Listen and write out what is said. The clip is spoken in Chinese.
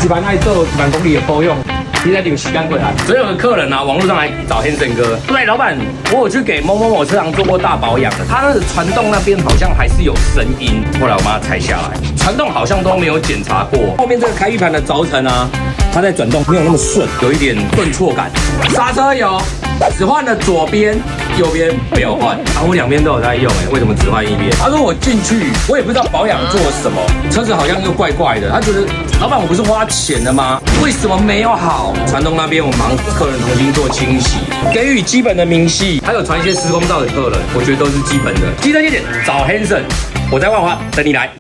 一般爱做1万公里的保养，你在留时间过来。所以有个客人啊，网络上来找 Hanson 哥，对，老板，我有去给某某某车行做过大保养的，他那个传动那边好像还是有声音，后来我把它拆下来，传动好像都没有检查过，后面这个开域盘的轴承啊，它在转动没有那么顺，有一点顿挫感。刹车油只换了左边，右边没有换，啊，我2边都有在用，为什么只换一边？他说我进去，我也不知道保养做了什么，车子好像又怪怪的，他觉得老板我不是花钱的吗？为什么没有好？传动那边我忙客人重新做清洗，给予基本的明细，还有传一些施工照给客人，我觉得都是基本的。记得一点，找 Hanson，我在万华等你来。